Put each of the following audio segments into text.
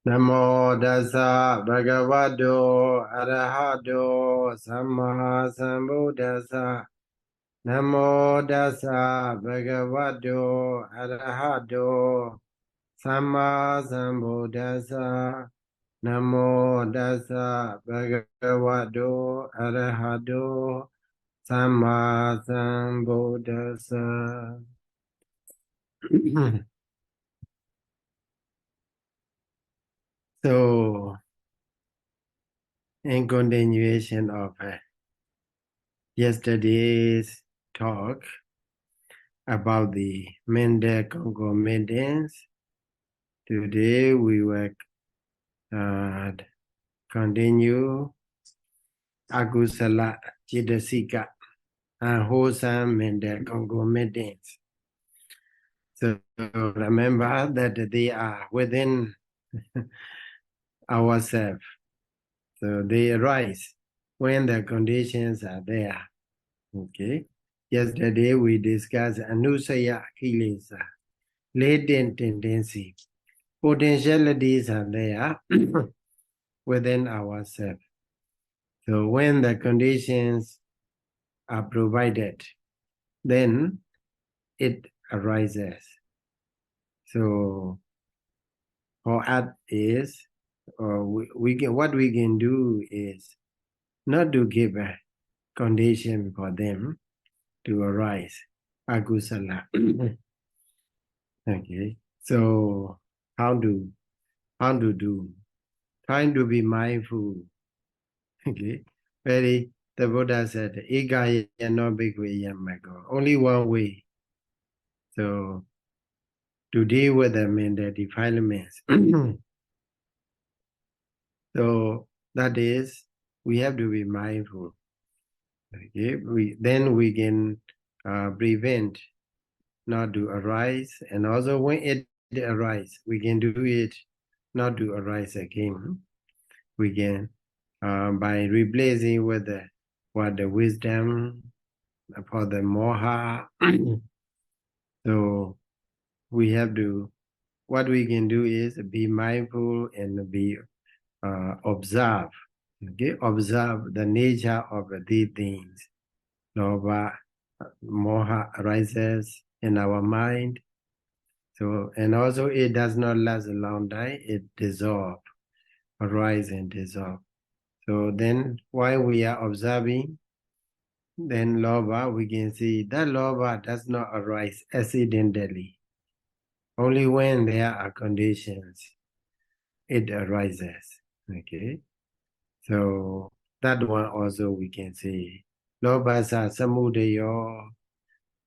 Namo Dasa Bhagavato Arahato Samma Sambuddhassa. Namo Dasa Bhagavato Arahato Samma Sambuddhassa. Namo Dasa Bhagavato Arahato Samma Sambuddhassa. So, in continuation of yesterday's talk about the mental concomitants, today we will continue Akusala Cetasika and wholesome mental concomitants. So remember that they are within ourselves. So they arise when the conditions are there. Okay. Yesterday we discussed Anusaya Kilesa, latent tendency. Potentialities are there within ourselves. So when the conditions are provided, then it arises. So for us is, what we can do is not to give a condition for them to arise. Akusala. Okay. So how to do? Trying to be mindful. Okay. The Buddha said, Eka yano bhikkhve yamako. Only one way. So to deal with them in the defilements. So that is, we have to be mindful. Okay. Then we can prevent not to arise, and also when it arises, we can do it not to arise again. We can by replacing with the wisdom for the moha. So we have to, what we can do is be mindful and be observe. Okay, observe the nature of these things. Lobha, moha arises in our mind. So, and also it does not last a long time, it dissolves, arise and dissolve. So then while we are observing, then lobha, we can see that lobha does not arise accidentally. Only when there are conditions, it arises. Okay. So that one also we can see. Lobha sa samudayo.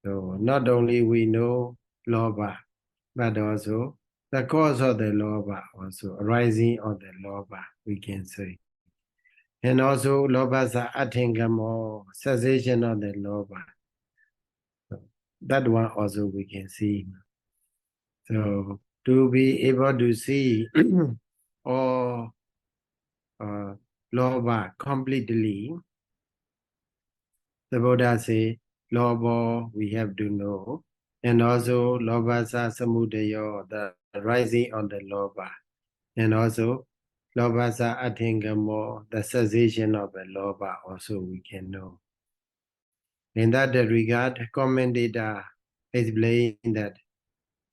So not only we know lobha, but also the cause of the lobha, also arising of the lobha, we can say. And also lobha sa athengamo, cessation of the lobha. So that one also we can see. So to be able to see all lobha completely, the Buddha say, lobha we have to know, and also lobha sa samudayo, the rising on the lobha, and also lobha sa athengamo, the cessation of the lobha also we can know. In that regard, commentator explain that,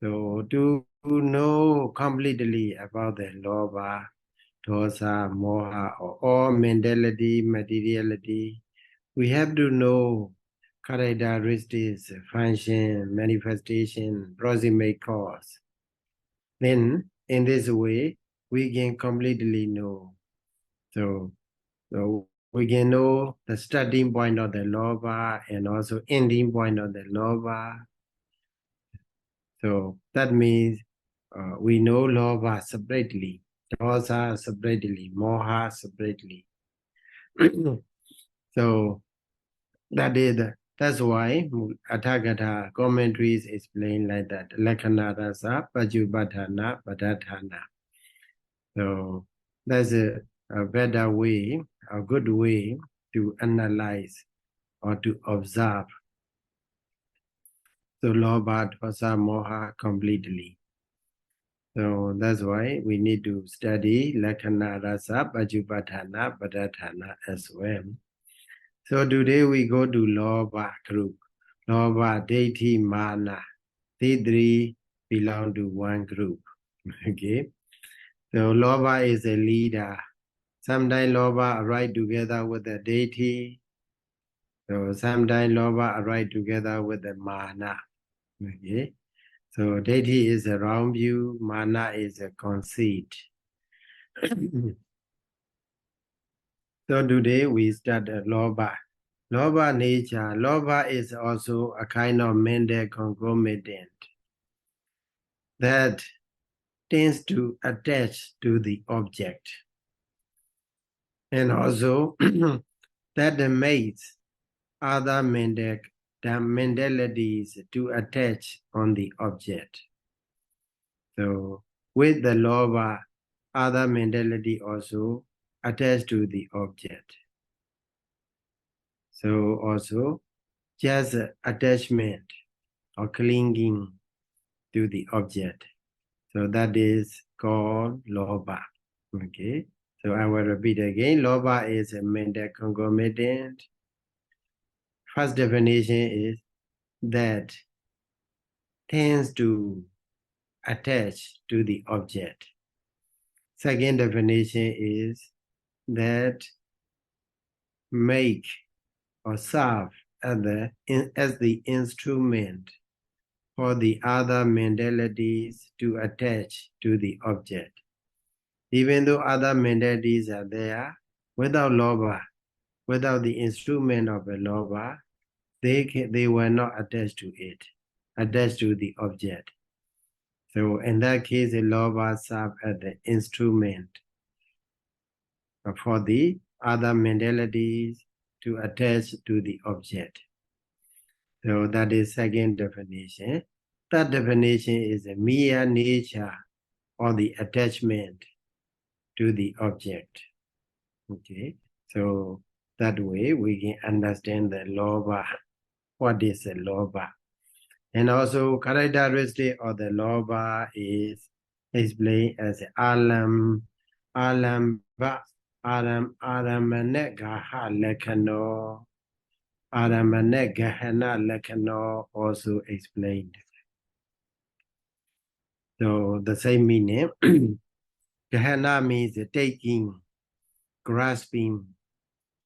so to know completely about the lobha, dosa, moha, or all mentality, materiality, we have to know characteristics, function, manifestation, proximate cause. Then, in this way, we can completely know. So we can know the starting point of the lobha and also ending point of the lobha. So that means we know lobha separately, dosa separately, moha separately. So that's why Athagata commentaries explain like that. Lakkhana rasa pajubatthana padatthana. So that's a better way, a good way to analyze or to observe the lobha, dosa, moha completely. So that's why we need to study Lakkhana Rasa Pajupatthana Padatthana as well. So today we go to lobha group. Lobha, diṭṭhi, māna. These three belong to one group. Okay. So lobha is a leader. Sometimes lobha arrive together with the diṭṭhi. So sometimes lobha arrive together with the māna. Okay. So diṭṭhi is a wrong view, māna is a conceit. So today we start lobha. Lobha nature. Lobha is also a kind of mental concomitant that tends to attach to the object. And also that makes other mentalities to attach on the object. So with the lobha, other mentality also attach to the object. So also just attachment or clinging to the object. So that is called lobha. Okay. So I will repeat again. Lobha is a mental concomitant. First definition is that tends to attach to the object. Second definition is that make or serve as the instrument for the other mentalities to attach to the object. Even though other mentalities are there, without lobha, without the instrument of a lobha, they were not attached to it, attached to the object. So in that case, the lobha serves as the instrument for the other mentalities to attach to the object. So that is second definition. Third definition is a mere nature or the attachment to the object. Okay, so that way we can understand the lobha. What is a lobha? And also characteristic of the lobha is explained as alam, alamba, aramane gaha lekhano, aramane gahana lekhano also explained. So the same meaning. Gahana means taking, grasping,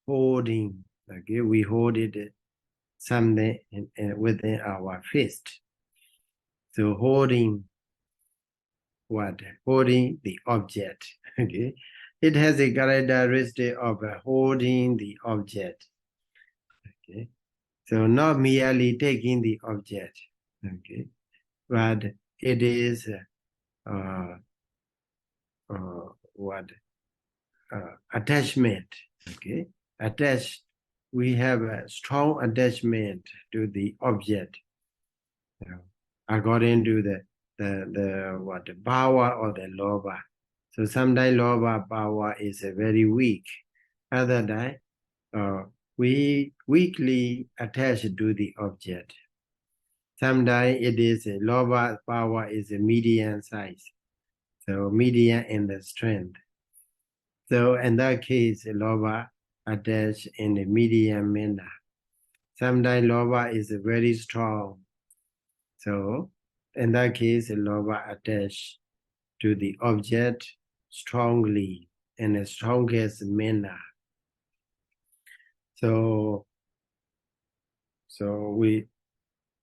holding. Okay, we hold it something within our fist. So holding what? Holding the object. Okay, it has a characteristic of holding the object. Okay, so not merely taking the object. Okay, but it is what attachment. Okay, attached. We have a strong attachment to the object, according to the power of the lobha. So sometimes lobha power is very weak. Other time, we weakly attached to the object. Sometimes it is lobha power is a medium size, so medium in the strength. So in that case, lobha attached in a medium manner. Sometimes lobha is very strong. So in that case, lobha attached to the object strongly in the strongest manner. So we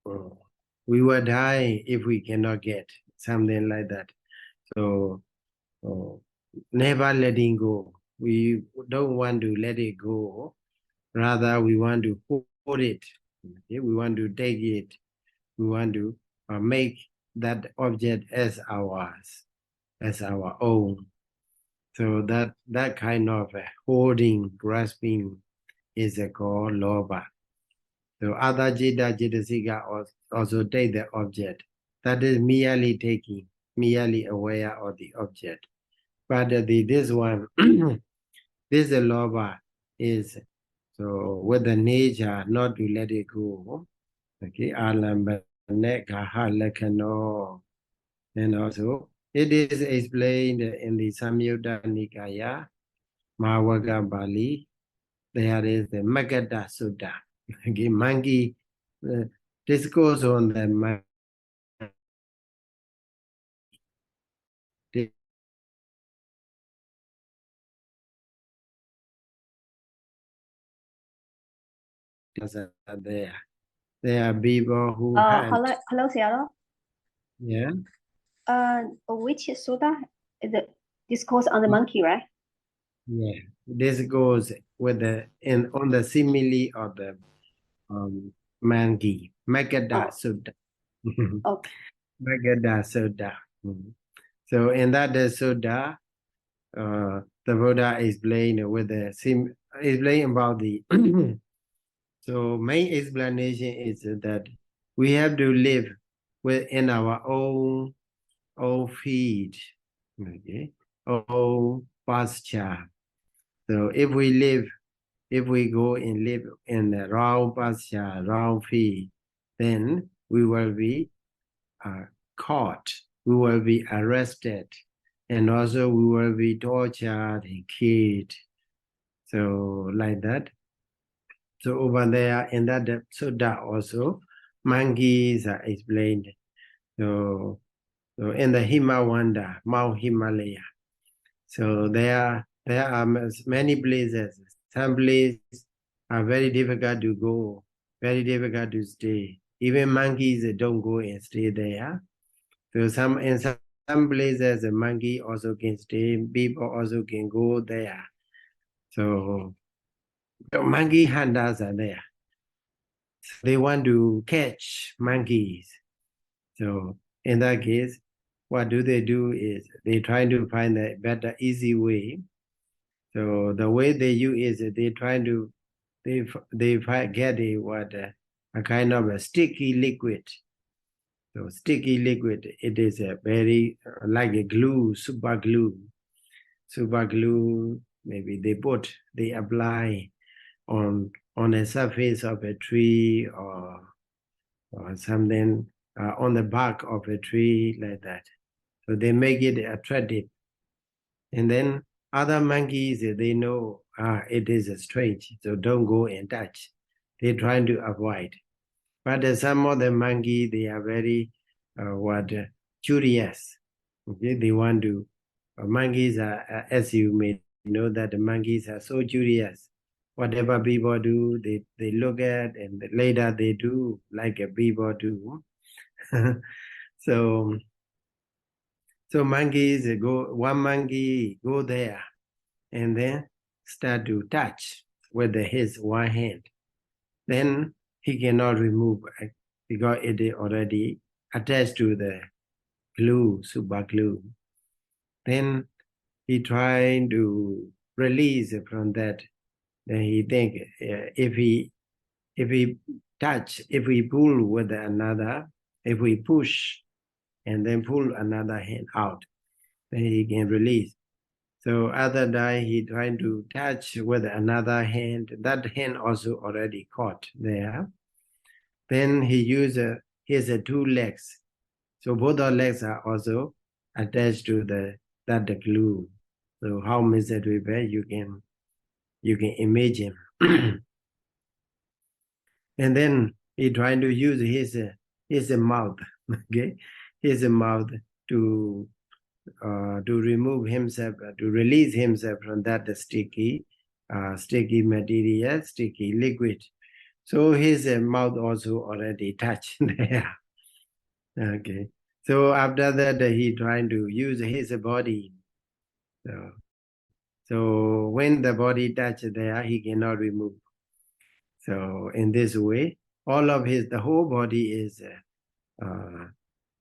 will die if we cannot get something like that. So never letting go. We don't want to let it go. Rather, we want to hold it. Okay? We want to take it. We want to make that object as ours, as our own. So that kind of holding, grasping is called lobha. So other citta, cetasika also take the object. That is merely taking, merely aware of the object. But this one, this lobha is so with the nature not to let it go. Okay, alambane gaha lekhano, and also It is explained in the Samyutta Nikaya, Mahavaga Bali. There is the Magadha Sutta. Okay, monkey discourse on the monkey. There. There are people who hunt. Hello, Sayadaw. Yeah. Which sutta is the discourse on the monkey, right? Yeah. This goes with on the simile of the monkey. Magadha Sutta. Okay. Magadha Sutta. So in that Sutta, the Buddha explained explain about the so main explanation is that we have to live within our own feed, okay, own pasture. So if we go and live in the wrong pasture, wrong feed, then we will be caught, we will be arrested, and also we will be tortured and killed. So like that. So over there in that sutta also, monkeys are explained. So in the Himawanda, Mount Himalaya. So there are many places. Some places are very difficult to go, very difficult to stay. Even monkeys don't go and stay there. So in some places, a monkey also can stay. People also can go there. So the monkey hunters are there. They want to catch monkeys. So in that case, what do is they try to find a better, easy way. So the way they use is they try to get a kind of a sticky liquid. So sticky liquid, it is a very like a glue, super glue. Super glue, maybe they apply on the surface of a tree or something on the bark of a tree like that. So they make it attractive. And then other monkeys, they know it is strange, so don't go and touch. They're trying to avoid. But some of the monkey, they are very curious. Okay, they want to. Monkeys are, as you may know, that the monkeys are so curious. Whatever people do, they look at, and later they do like people do. So monkeys one monkey go there and then start to touch with his one hand. Then he cannot remove because it is already attached to the glue, super glue. Then he trying to release from that. Then he think if he touch, if we pull with another, if we push and then pull another hand out, then he can release. So other day he trying to touch with another hand. That hand also already caught there. Then he use his two legs. So both the legs are also attached to that glue. So how miserable you can imagine. And then he trying to use his mouth, okay, his mouth to remove himself, to release himself from that sticky material, sticky liquid. So his mouth also already touched there. Okay. So after that, he trying to use his body. So when the body touch there, he cannot remove. So in this way, the whole body is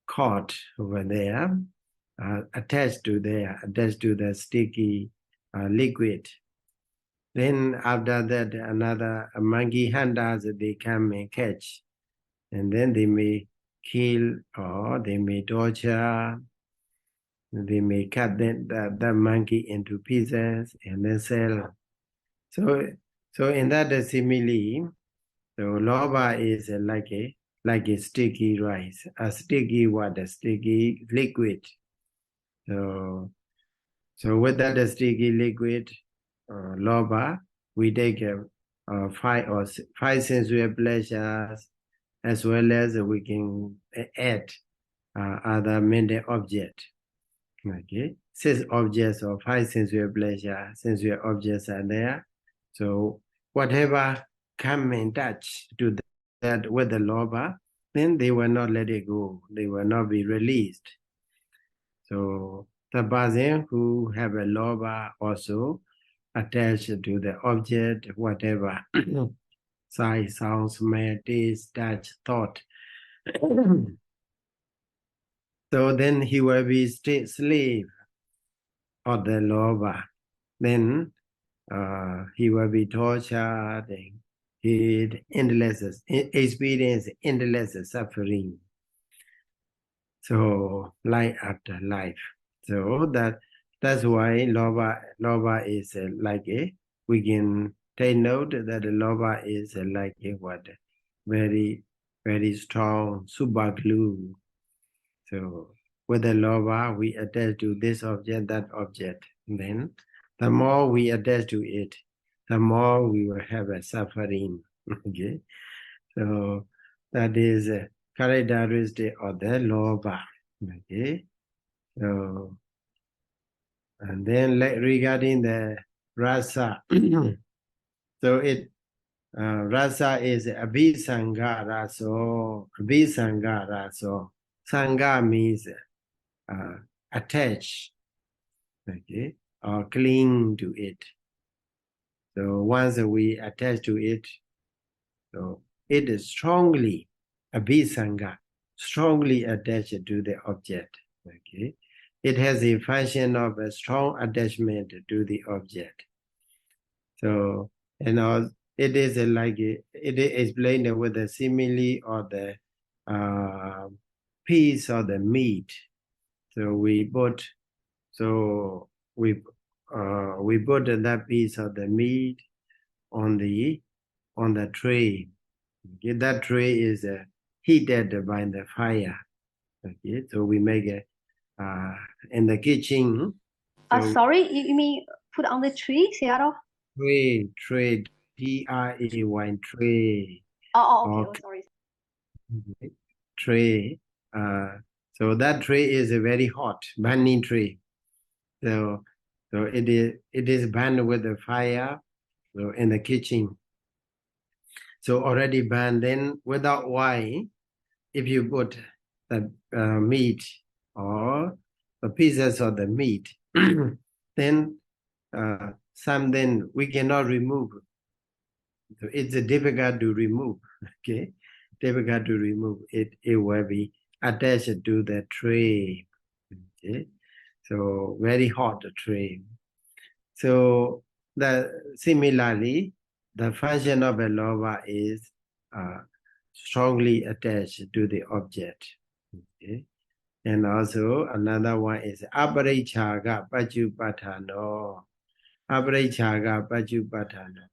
caught over there, attached to the sticky liquid. Then after that, another monkey hunters, they come and catch, and then they may kill or they may torture. They may cut the monkey into pieces and then sell. So in that simile, so lobha is like a sticky rice, a sticky water, sticky liquid. So with that sticky liquid, lobha, we take five sensual pleasures, as well as we can add other mental object. Okay, 6 objects or 5 sensual pleasure, sensual objects are there. So whatever come in touch to that with the lobha, then they will not let it go. They will not be released. So the person who have a lobha also attached to the object, whatever sight, sound, smell, taste, touch, thought. So then he will be slave of the lobha. Then he will be tortured, he experience endless suffering. So life after life. So that's why lobha is like we can take note that the lobha is like very, very strong super glue. So with the lobha, we attach to this object, that object. Then the more we attach to it, the more we will have a suffering. Okay. So that is a characteristic of the lobha. Okay. So and then regarding the rasa, so it rasa is abhisanga raso. Abhisanga raso. Sangha means attach, okay, or cling to it. So once we attach to it, so it is strongly abhisanga, strongly attached to the object. Okay, it has a function of a strong attachment to the object. So it is like it is explained with the simile or the piece of the meat. So we put that piece of the meat on the tray. Okay, that tray is heated by the fire. Okay, so we make it in the kitchen. So sorry, you mean put on the tree, Sayadaw? Tray, Tray, tray. Okay, sorry. Tray. So that tray is a very hot, burning tray. So it is burned with the fire. So in the kitchen. So already burned. Then without oil, if you put the meat or the pieces of the meat, then then we cannot remove. So it's difficult to remove. Okay, difficult to remove. It will be attached to the tray. Okay, so very hot tray. So similarly, the function of a lobha is strongly attached to the object. Okay? And also another one is aparichaga pachupatthano. Aparichaga pachupatthano.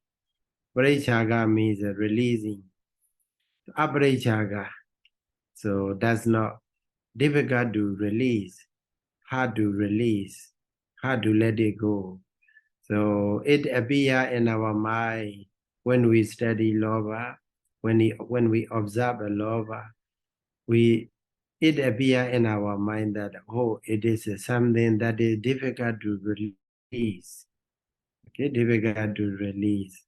Parichaga means releasing. Aparichaga, so that's not difficult to release, hard to release, hard to let it go. So it appears in our mind when we study lobha, when we observe a lobha, it appears in our mind that it is something that is difficult to release. Okay, difficult to release.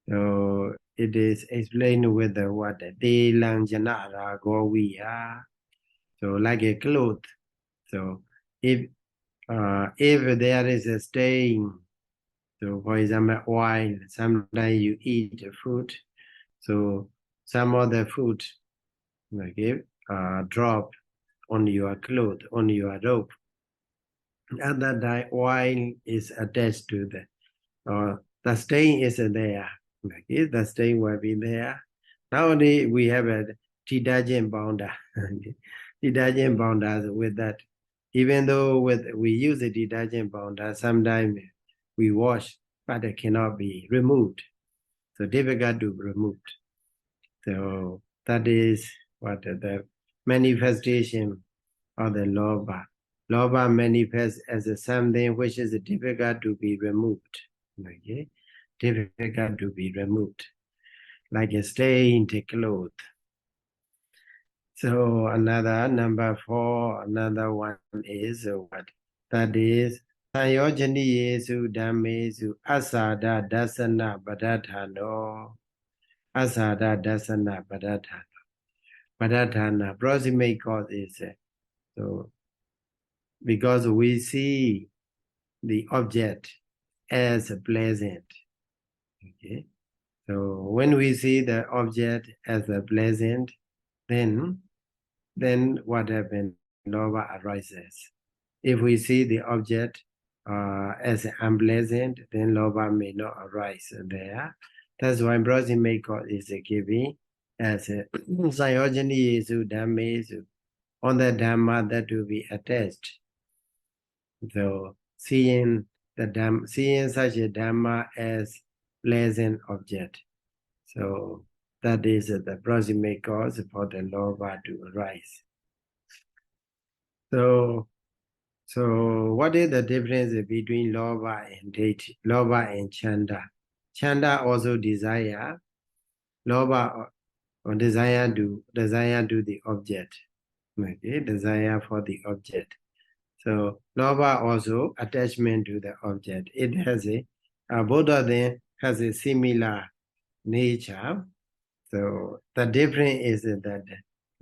So it is explained with the what de lanjana ragoviya. So like a cloth. So if there is a stain, so for example, oil, sometimes you eat food, so some of the food, okay, drop on your clothes, on your robe. At that time, oil is attached to the stain is there. Okay, the stain will be there. Nowadays, we have a detergent bounder. Detergent bounders with that. Even though we use a detergent bounder, sometimes we wash, but it cannot be removed. So difficult to remove. So that is what the manifestation of the lobha. lobha manifests as something which is difficult to be removed. Okay? Difficult to be removed. Like a stained cloth. So another number 4, another one is what? That is Sayojani Yesu Dhammesu Asada Dasana Badathano. Asada Dasana Badathano. Badathana, proximate cause is so because we see the object as pleasant. Okay. So when we see the object as a pleasant, then what happens? Lobha arises. If we see the object as unpleasant, then lobha may not arise there. That's why proximate cause is given as a Sayojani Yesu Dhammesu, on the Dhamma that to be attached. So seeing such a Dhamma as pleasant object. So that is the proximate cause for the lobha to arise. So what is the difference between lobha and diṭṭhi? Lobha and chanda. Chanda also desire. Lobha or desire to the object. Okay, desire for the object. So lobha also attachment to the object. It has both of them has a similar nature. So the difference is that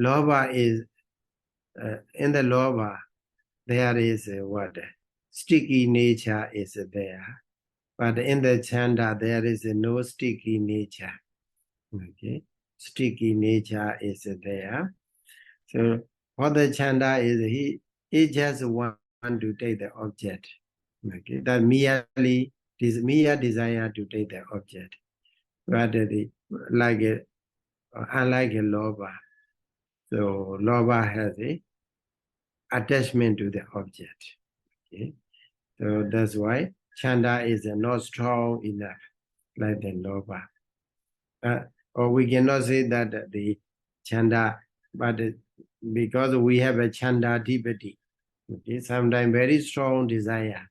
lobha is in the lobha there is what sticky nature is there, but in the chanda there is no sticky nature. Okay, sticky nature is there. So what the chanda is, he just want to take the object. Okay, that merely this mere desire to take the object, rather like unlike a lobha. So lobha has a attachment to the object. Okay, so that's why chanda is not strong enough like the lobha. Or we cannot say that the chanda, but because we have a chanda diṭṭhi. Okay, sometimes very strong desire,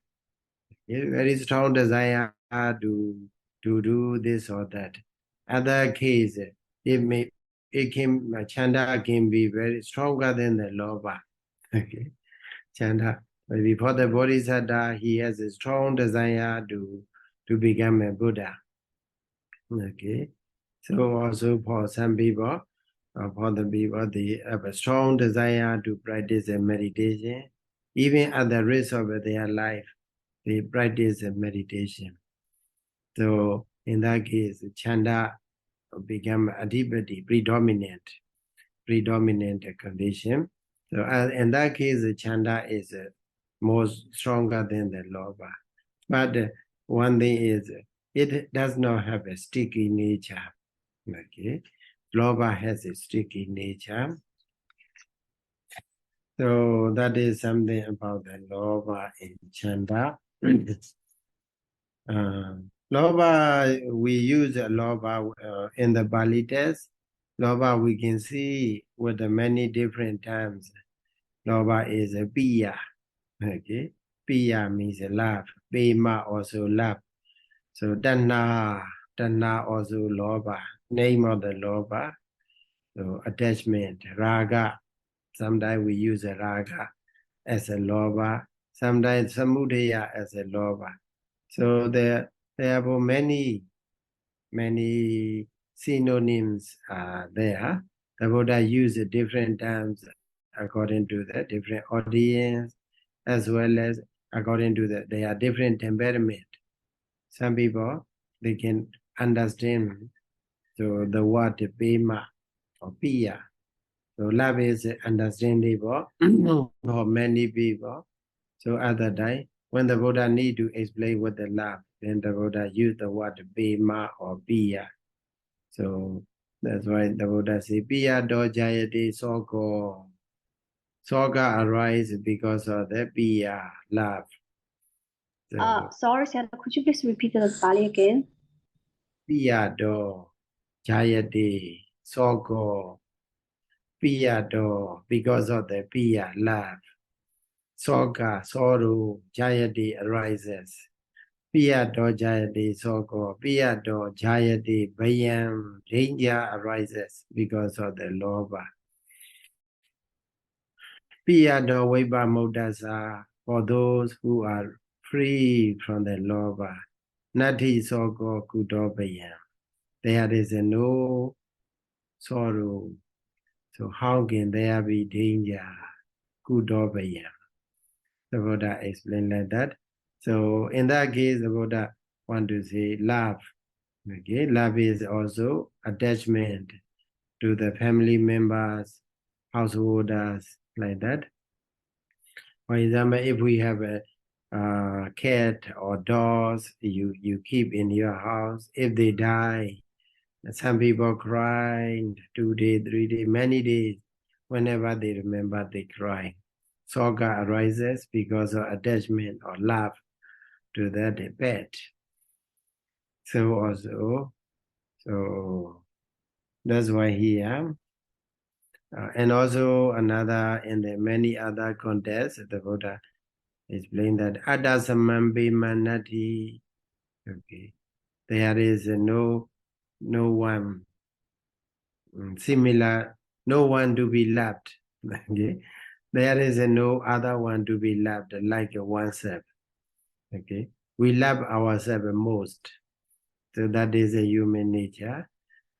very strong desire to do this or that. Other case, chanda can be very stronger than the lobha. Okay, chanda. But before the bodhisattva, he has a strong desire to become a Buddha. Okay, so also for some people, for the people, they have a strong desire to practice a meditation. Even at the risk of their life, they practice a meditation. So in that case, chanda become adipati, predominant condition. So in that case, the chanda is more stronger than the lobha. But one thing is, it does not have a sticky nature. Okay, lobha has a sticky nature. So that is something about the lobha and chanda. Lobha, we use lobha in the Bali text. Lobha we can see with the many different terms. Lobha is a piya. Okay, piya means love. Pema also love. So tanha also lobha. Name of the lobha. So attachment, raga. Sometimes we use a raga as a lobha. Sometimes samudaya as a lobha. So there are many synonyms there. The Buddha used different terms according to the different audience, as well as according to their different temperament. Some people, they can understand so the word pema or piya. So love is understandable for many people. So at that time, when the Buddha need to explain what the love, then the Buddha use the word pema or piya. So that's why the Buddha say piya do jayati sogo. Soga arises because of the piya, love. So, sorry, Sayadaw, could you please repeat the Bali again? piya do jayati sogo. Piya do because of the piya, love. soga, sorrow, jayati arises. Piyado jayati sogo, piyado jayati bayam, danger arises because of the lobha. Piyado vibha modasa, for those who are free from the lobha. Nati sogo kudo bayam. There is no sorrow. So how can there be danger? Kudo bayam. The Buddha explained like that. So in that case, the Buddha want to say love. Okay, love is also attachment to the family members, householders, like that. For example, if we have a cat or dogs you keep in your house, if they die, some people cry 2 days, 3 days, many days. Whenever they remember, they cry. Soga arises because of attachment or love to that pet. So also, so that's why here, and also another in the many other contexts, the Buddha explained that adasamambi manati. Okay, there is no one similar, no one to be loved. Okay, there is no other one to be loved like oneself. Okay, we love ourselves most. So that is a human nature.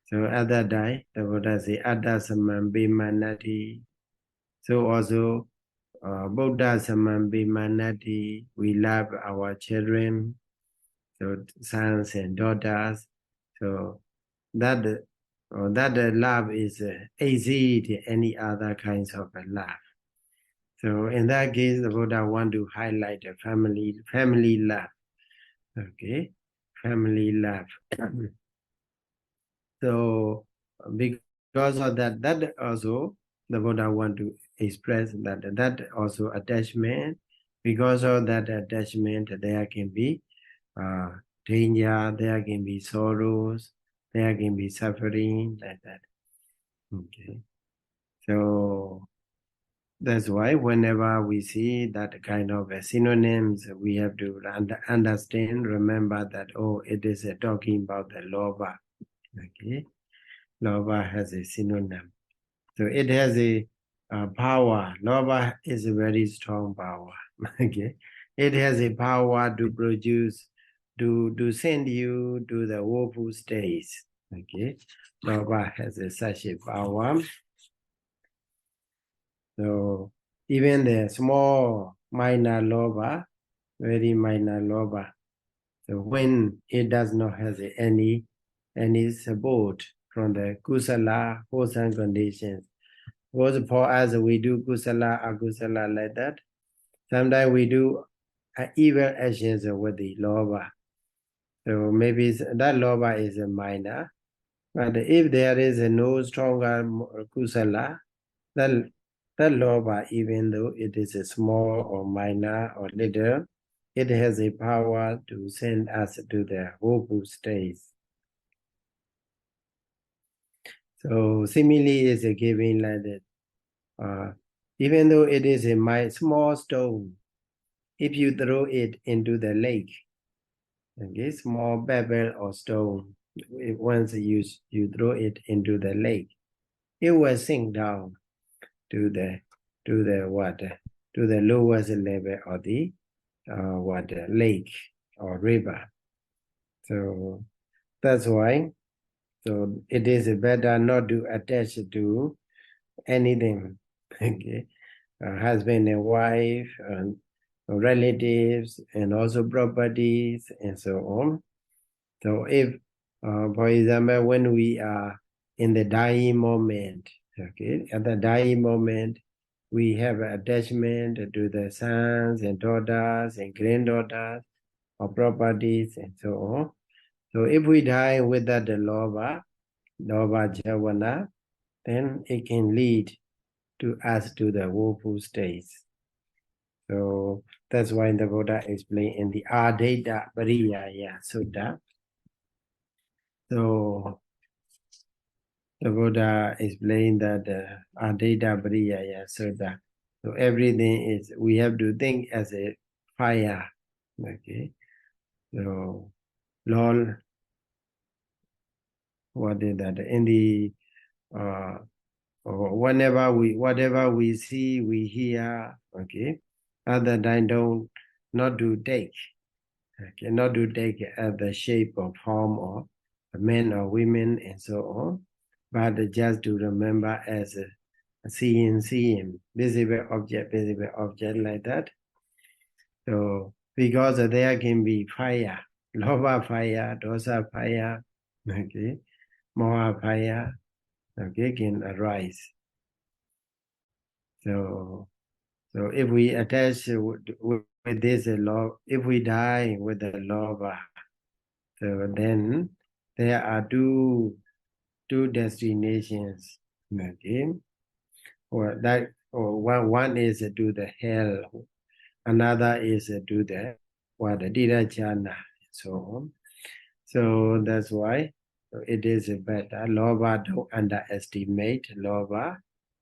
So at that time, the Buddha say, Adda Samam Bimanati. So also, Buddha Samam Bimanati, we love our children, so sons and daughters. So that love is exceed any other kinds of love. So in that case, the Buddha want to highlight the family love. Okay, family love. So because of that also the Buddha want to express that also attachment. Because of that attachment, there can be danger, there can be sorrows, there can be suffering, like that. Okay, so that's why whenever we see that kind of synonyms, we have to understand, remember that, oh, it is talking about the lobha. Okay, lobha has a synonym. So it has a power. Lobha is a very strong power. Okay, it has a power to produce, to send you to the woeful states. Okay, lobha has such a power. So even the small minor lobha, very minor lobha, so when it does not have any support from the kusala wholesome conditions. Because for us, we do kusala, akusala like that. Sometimes we do evil actions with the lobha. So maybe that lobha is a minor. But if there is no stronger kusala, that lobha, even though it is a small or minor or little, it has a power to send us to the woeful states. So simile is a giving like that. Even though it is a small stone, if you throw it into the lake, okay, small pebble or stone, once you throw it into the lake, it will sink down to the water, to the lowest level of the water, lake or river. So that's why. So it is better not to attach to anything. Okay, husband and wife, and relatives, and also properties, and so on. So if, for example, when we are in the dying moment, okay, at the dying moment, we have attachment to the sons and daughters and granddaughters or properties and so on. So if we die with that lobha javana, then it can lead to us to the woeful states. So that's why the Buddha explained in the Aditta Pariyaya Sutta. So the Buddha explained that Aditta Pariyaya Sutta. So everything is, we have to think as a fire. Okay. So Lord, what is that? In the whatever we see, we hear, okay. Other than don't not to take. Okay, not to take the shape or form of men or women and so on, but just to remember as a seeing, visible object like that. So because there can be fire, lobha fire, dosa fire, okay, moha fire, okay, can arise. So if we attach with this law, if we die with the lobha, so then there are two destinations. Okay, one is to the hell, another is to the the diṭṭhi, so on. So that's why it is better. Lobha, don't underestimate lobha,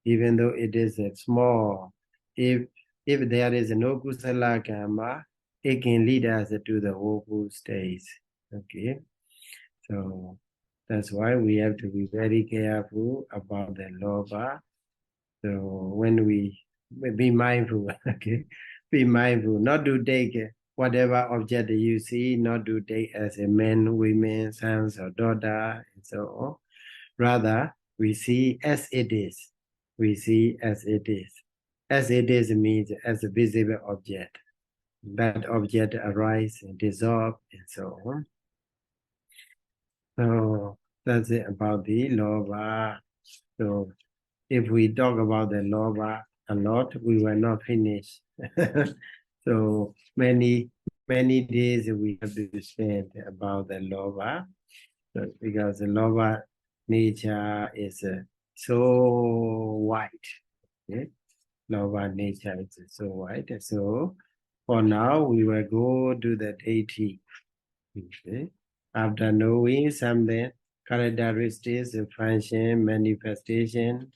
even though it is small. If there is no kusala karma, it can lead us to the woeful states. Okay, so that's why we have to be very careful about the lobha. So when we be mindful, okay, be mindful not to take whatever object you see, not to take as a man, women, sons or daughter, and so on. Rather, we see as it is. We see as it is. As it is means as a visible object. That object arise and dissolve and so on. So that's it about the lobha. So if we talk about the lobha a lot, we will not finish. So many days we have to spend about the lobha, because the lobha nature is so wide. Okay? Lobha nature is so wide. So for now, we will go to the diṭṭhi. Okay? After knowing something, characteristics, function, manifestation,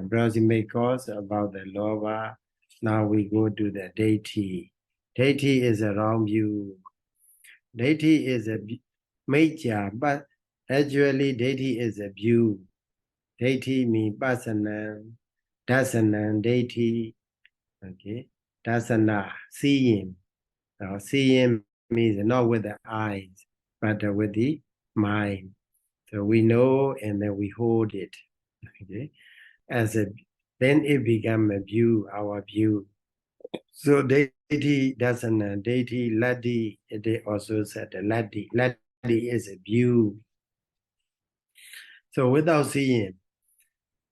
proximate cause about the lobha. Now we go to the diṭṭhi. Diṭṭhi is a wrong view. Diṭṭhi is a major, but actually diṭṭhi is a view. Diṭṭhi means pasanam, dasanam, diṭṭhi. Okay, dasana, seeing. Seeing means not with the eyes, but with the mind. So we know and then we hold it. Okay, then it become a view, our view. So diṭṭhi, dasana, diṭṭhi, laddhi, they also said laddhi. Laddhi is a view. So without seeing,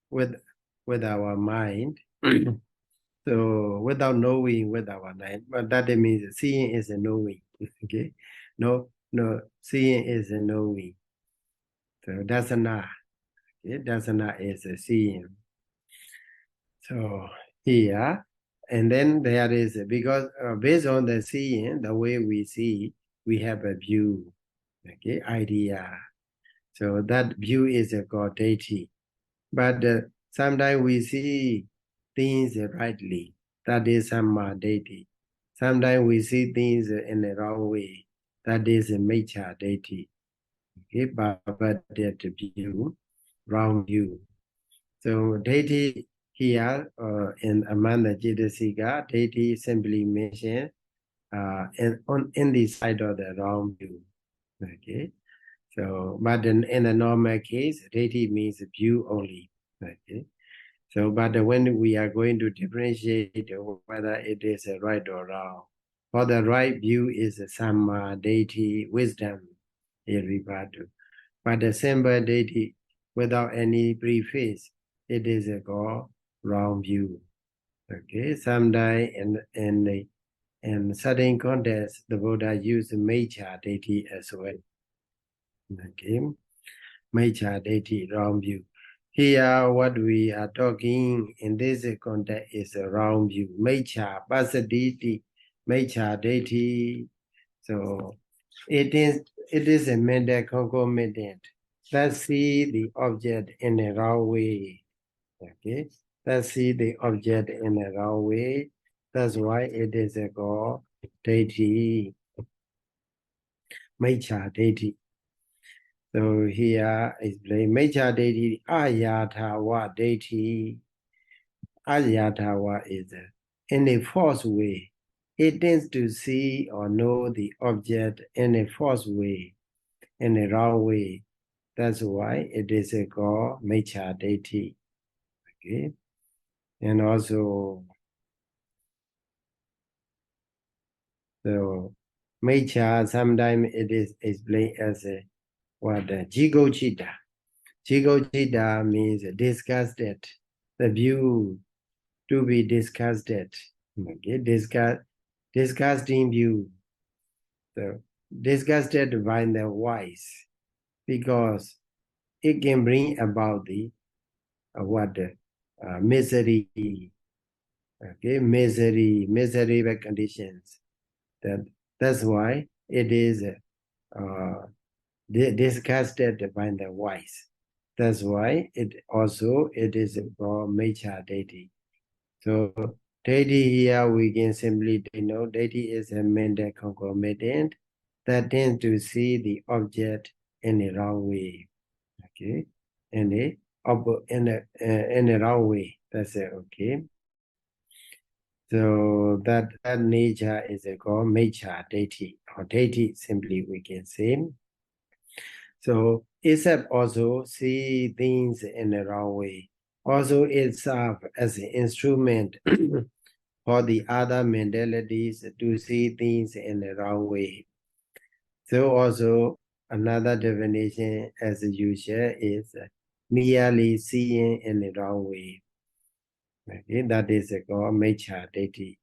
with our mind, so without knowing with our mind, but that means seeing is a knowing. Okay, no, seeing is a knowing. So dasana, okay, dasana is a seeing. So here, and then there is, because based on the seeing, the way we see, we have a view, okay, idea. So that view is called diṭṭhi. But sometimes we see things rightly, that is samma diṭṭhi. Sometimes we see things in the wrong way, that is miccha diṭṭhi. Okay, but that view, wrong view. So diṭṭhi here in among the Cetasika, diṭṭhi simply mentioned in the side of the wrong view. Okay, so but in the normal case, diṭṭhi means view only. Okay, so but when we are going to differentiate whether it is right or wrong, for the right view is samma diṭṭhi, wisdom, it referred to. But the simple diṭṭhi without any preface, it is called wrong view. Okay, sometimes in certain contexts, the Buddha used miccha diṭṭhi as well. Okay, miccha diṭṭhi, wrong view. Here, what we are talking in this context is a wrong view. Miccha, pasaditi, miccha diṭṭhi. So it is a mental concomitant that see the object in a wrong way. Okay, that see the object in a wrong way. That's why it is called diṭṭhi, miccha diṭṭhi. So here explain miccha diṭṭhi, ayathawa diṭṭhi. Ayathawa is in a false way. It tends to see or know the object in a false way, in a wrong way. That's why it is called miccha diṭṭhi. Okay, and also so miccha sometimes it is explained as what jigochita. Jigochita means disgusted, the view to be disgusted. Okay, disgusting view. So disgusted by the wise, because it can bring about the misery. Okay, miserable conditions. That's why it is disgusted by the wise. That's why it is called miccha diṭṭhi. So diṭṭhi here we can simply denote diṭṭhi is a mental concomitant that tends to see the object in a wrong way. Okay, in a wrong way. That's it. Okay. So that nature is called miccha diṭṭhi, or diṭṭhi simply we can say. So except also see things in the wrong way. Also it serves as an instrument for the other mentalities to see things in the wrong way. So also another definition as usual is merely seeing in the wrong way. Okay, that is called miccha diṭṭhi.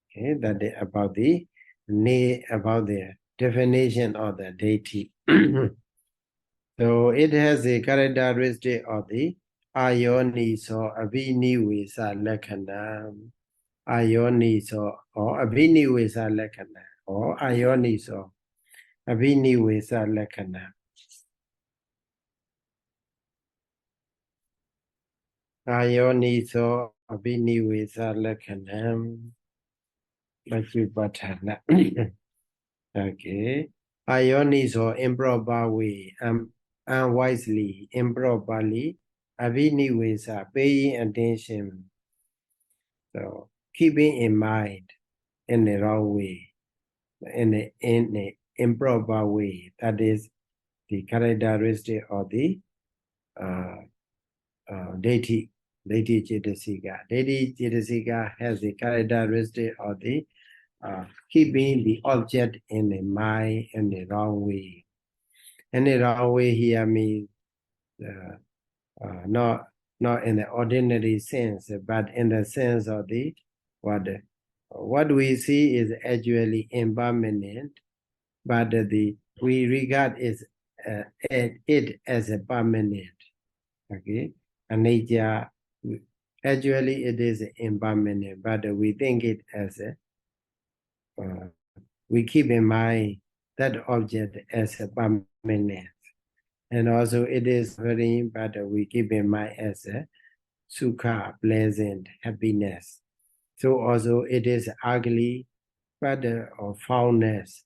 Okay, that is about the definition of the diṭṭhi. So it has a characteristic of the ayoniso abhiniwesa lakhana. Ayoniso or abhiniwesa lakhana, or ayoniso abhiniwesa lakhana. Ayoniso abhiniwesa lakhana. Pachupatthana. Okay. Ayoniso improper way, unwisely, improperly, abhiniwesa, paying attention. So keeping in mind in the wrong way, in the improper way. That is the characteristic of the diṭṭhi cetasika. Diṭṭhi cetasika has the characteristic of the keeping the object in the mind in the wrong way. In the wrong way here means not in the ordinary sense, but in the sense of the what we see is actually impermanent, but we regard it as a permanent. Okay, and nature actually it is impermanent, but we think it as a we keep in mind that object as a permanent. And also it is very, but we keep in mind as a sukha, pleasant, happiness. So also it is ugly, but or foulness.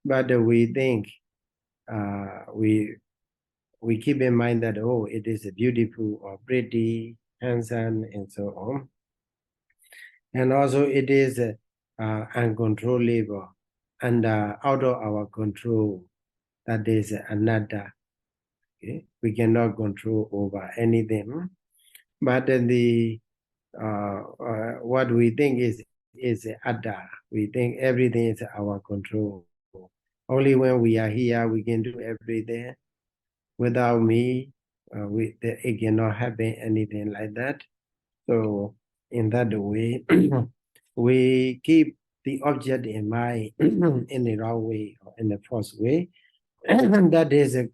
But we think we keep in mind that it is beautiful or pretty, handsome, and so on. And also it is uncontrollable and out of our control. That is anatta. Okay? We cannot control over anything. But what we think is atta. We think everything is our control. Only when we are here we can do everything. Without me, it cannot happen anything like that. So in that way, we keep the object in mind in the wrong way or in the false way. That is a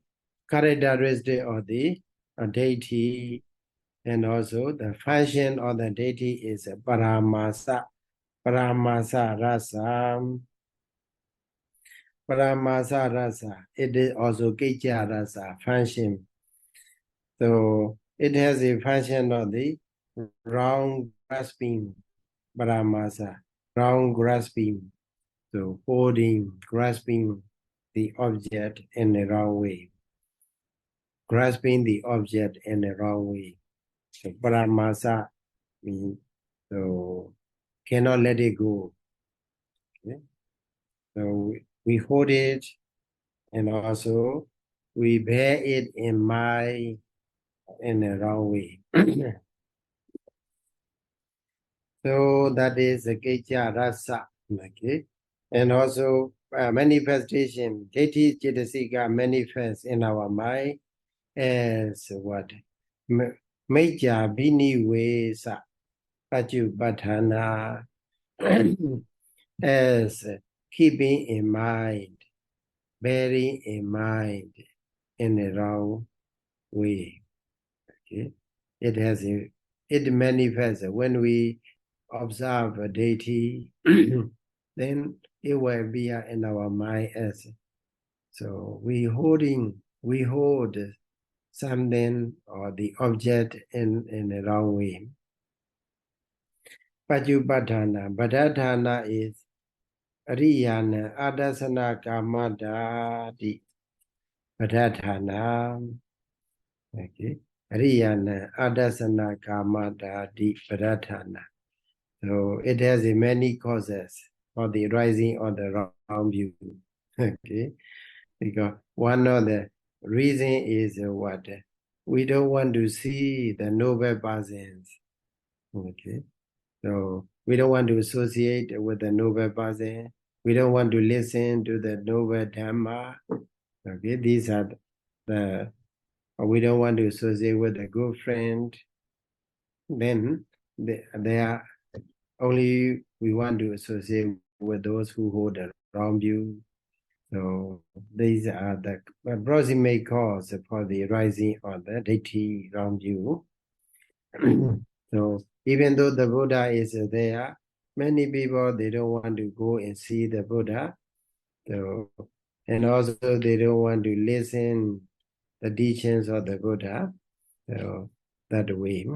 characteristic of the diṭṭhi. And also the function of the diṭṭhi is paramasa rasa. Paramasa rasa. It is also kecca rasa function. So it has a function of the wrong grasping, paramasa, wrong grasping, so holding, grasping the object in the wrong way, grasping the object in the wrong way. So paramasa means so cannot let it go. Okay? So we hold it, and also we bear it in mind in the wrong way. So that is the Kecha Rasa. Okay? And also manifestation, diṭṭhi Cetasika manifests in our mind as what? Meja Bini Vesa Pachupatthana as keeping in mind, bearing in mind in the wrong way. Okay? It manifests when we observe a deity, then it will be in our mind as so we hold something or the object in the wrong way. Pachupatthana. Padadhana is Ariyana Adasana Kamadadi. Padadhana. Okay. Ariyana Adasana Kamadadi Padadhana. So it has many causes for the rising of the wrong view. Okay. Because one of the reason is what? We don't want to see the noble persons. Okay. So we don't want to associate with the noble person. We don't want to listen to the noble Dhamma. Okay, these are the, we don't want to associate with a good friend. Then they are only, we want to associate with those who hold the wrong view. So these are the approximate cause for the rising of the diṭṭhi wrong view. So even though the Buddha is there, many people, they don't want to go and see the Buddha. So, and also they don't want to listen the teachings of the Buddha. So that way.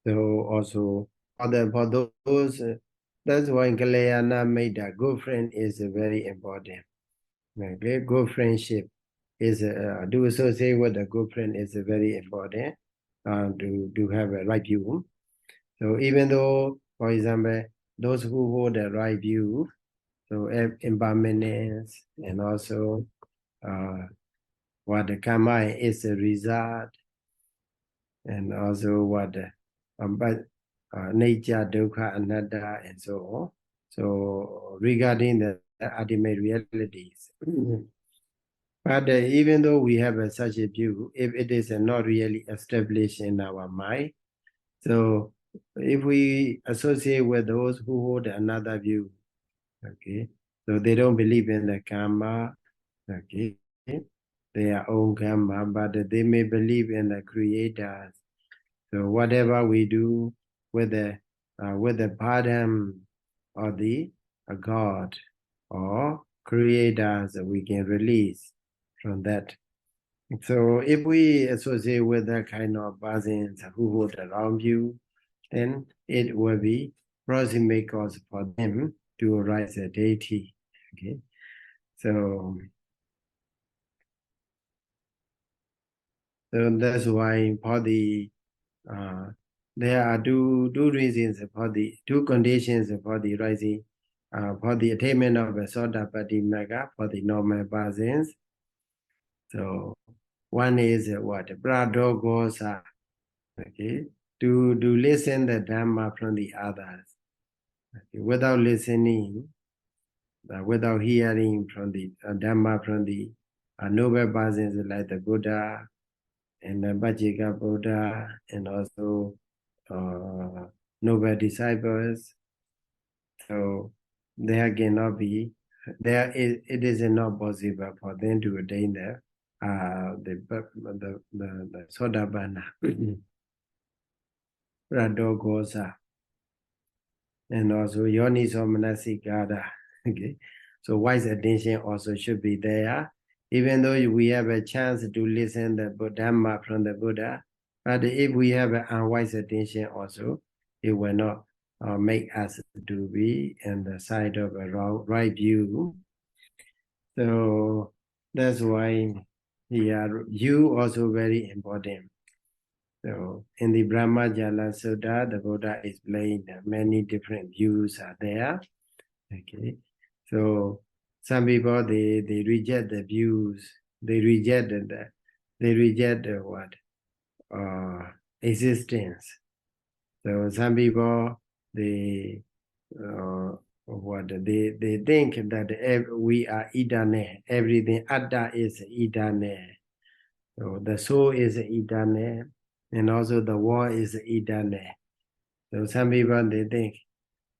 So also for those, that's why Kalyana made a good friend is very important. Okay? Good friendship is to associate with a good friend is very important to have a right view. So even though, for example, those who hold the right view, so impermanence and also what the karma is a result, and also what but nature, dukkha, anatta, and so on. So regarding the ultimate realities. But even though we have such a view, if it is not really established in our mind, so if we associate with those who hold another view, okay, so they don't believe in the karma, okay, their own karma, but they may believe in the creators. So whatever we do with the pardon of the God or creators, we can release from that. So if we associate with that kind of persons who hold the wrong view, then it will be proximate cause for them to arise a deity. Okay, so that's why for the there are two reasons for the two conditions for the rising for the attainment of a Sodapatti Magga for the normal persons. So one is what pradogosa, okay, to listen the Dhamma from the others. Okay, without listening, without hearing from the Dhamma from the noble persons like the Buddha and the Vajjika Buddha and also noble disciples. So there cannot be, it is not possible for them to attain the Sodapanna, Pradogosa, and also Yoniso Manasikara. Okay, So wise attention also should be there. Even though we have a chance to listen the Dhamma from the Buddha, but if we have an unwise attention also, it will not make us to be in the side of a right view. So that's why view also very important. So in the Brahmajala Sutta, the Buddha explained that many different views are there. Okay, so some people they reject the views, they reject the what existence. So some people they they think that we are eternal, everything atta is eternal. So the soul is eternal, and also the world is eternal. So some people they think,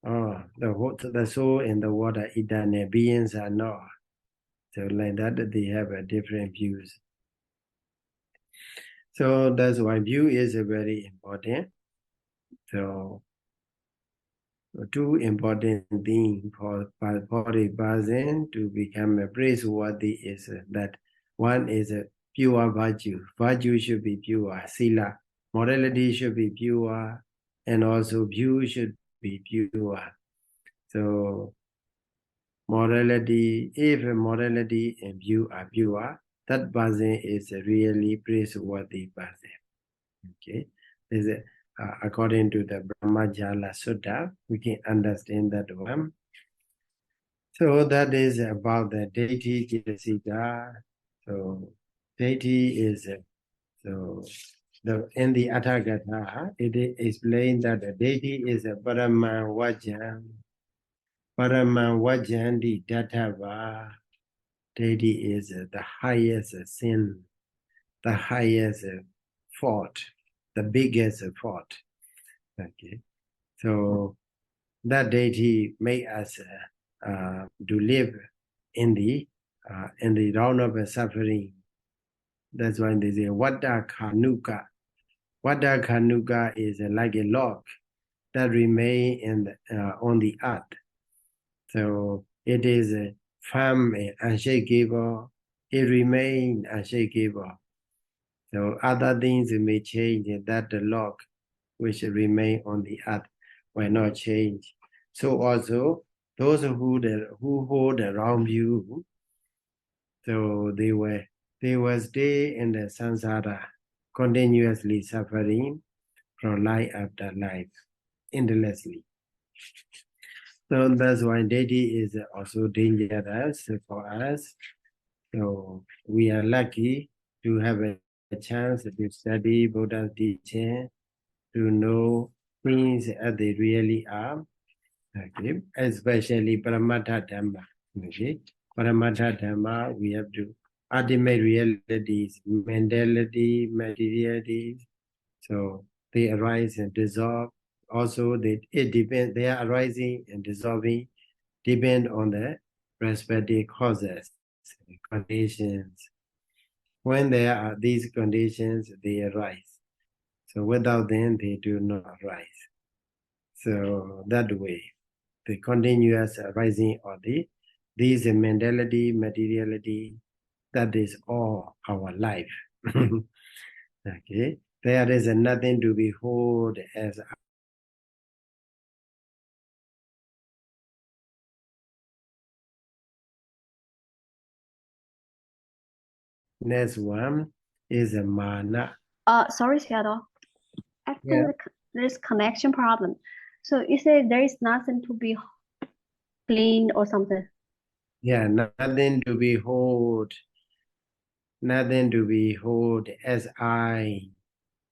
oh, the soul and the world are eternal, beings are not. So like that, they have a different views. So that's why view is very important. So two important things for a person to become a praiseworthy is that one is a pure virtue. Virtue should be pure, sila. Morality should be pure, and also view should be pure. So morality, if morality and view are pure, that person is a really praiseworthy person. Okay, according to the Brahmajala Sutta, we can understand that one. So that is about the diṭṭhi cetasika. So diṭṭhi is in the Atthagata, it is explained that the diṭṭhi is a paramavajjan di dattava. Diṭṭhi is the highest sin, the highest fault, the biggest fault. Okay, so that diṭṭhi make us to live in the round of suffering. That's why they say Vata Khanuka. Vata Khanuka is like a log that remain on the earth. So it is firm and unshakable. It remains unshakable. So other things may change, that the log which remain on the earth will not change. So also those who hold the wrong view, so they will stay in the samsara, continuously suffering from life after life, endlessly. So that's why diṭṭhi is also dangerous for us. So we are lucky to have a chance to study Buddha's teaching, to know things as they really are. Okay, especially Paramatha Dhamma. Okay, Paramatha Dhamma, we have to ultimate realities, mentality, materialities. So they arise and dissolve. Also, it depends. They are arising and dissolving, depend on the respective causes, conditions. When there are these conditions, they arise. So without them, they do not arise. So that way, the continuous arising of these mentality, materiality, that is all our life. Okay, there is nothing to behold as next one is a māna. Sorry, Sayadaw. I think Yeah. there's connection problem. So you say there is nothing to be clean or something. Yeah, nothing to behold as I,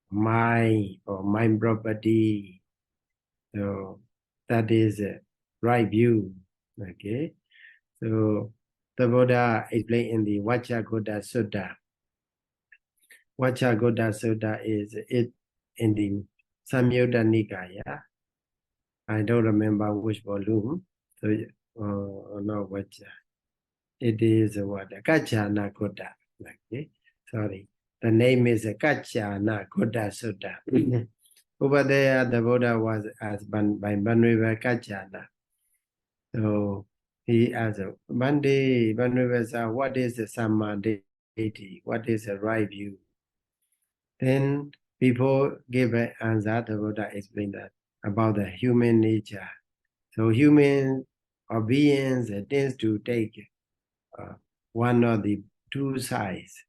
my, or my property. So that is a right view. Okay, so the Buddha explained in the Vacchagotta Sutta. Vacchagotta Sutta is it in the Samyutta Nikaya. I don't remember which volume. So no, which it is what Kachana Kotta. Okay, sorry. The name is Kachana Kotta Sutta. Over there, the Buddha was asked by Banriva Kachana. So he asked, Monday, Vanivasa, what is the Samma Diṭṭhi? What is the right view? Then before give an answer, the Buddha explained that about the human nature. So human or beings tends to take one or the two sides.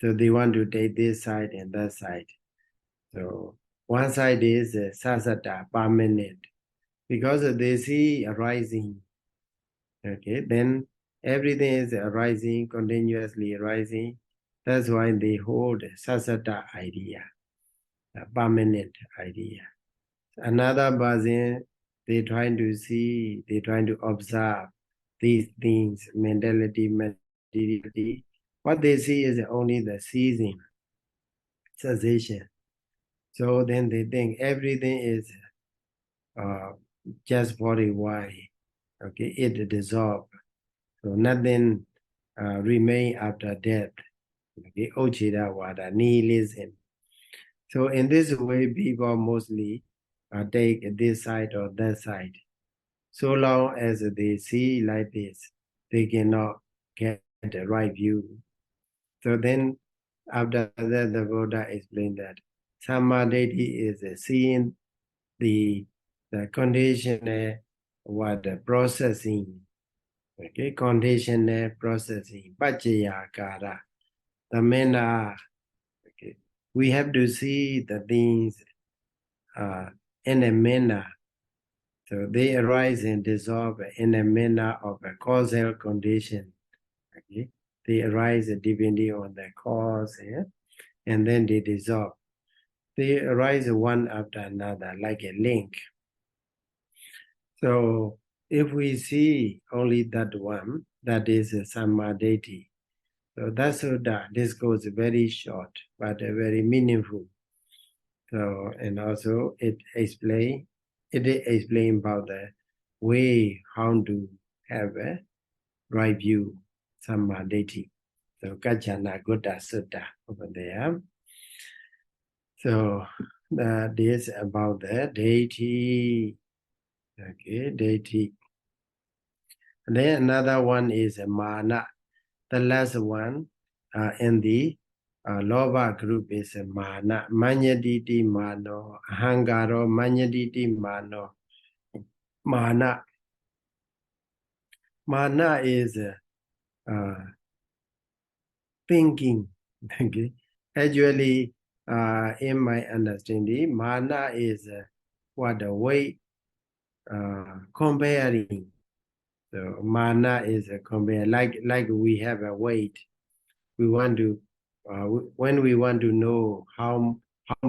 So they want to take this side and that side. So one side is sasata, permanent, because they see arising. Okay, then everything is arising, continuously arising. That's why they hold sasata idea, a permanent idea. Another person, they trying to see, they trying to observe these things, mentality, materiality. What they see is only the ceasing, cessation. So then they think everything is just body why. Okay, it dissolve. So nothing remain after death. Okay, Ochida Wada, nihilism. So in this way, people mostly take this side or that side. So long as they see like this, they cannot get the right view. So then after that, the Buddha explained that Samadhi is seeing the conditional the processing. Okay, conditional processing. Pachayakara. The manner. Okay. We have to see the things in a manner. So they arise and dissolve in a manner of a causal condition. Okay? They arise depending on the cause, and then they dissolve. They arise one after another like a link. So if we see only that one, that is a Samadhi. So that's Sutta. This goes very short, but very meaningful. So, and also it explain about the way how to have a right view, Samadhi. So Kajana Gutta Sutta over there. So this about the diṭṭhi. Okay, diṭṭhi. And then another one is māna. The last one in the lobha group is māna. Manyaditi mano. Ahangaro manyaditi mano. Māna. Māna is thinking. Okay. Actually, in my understanding, māna is what the way comparing. So māna is a compare, like we have a weight. We want to when we want to know how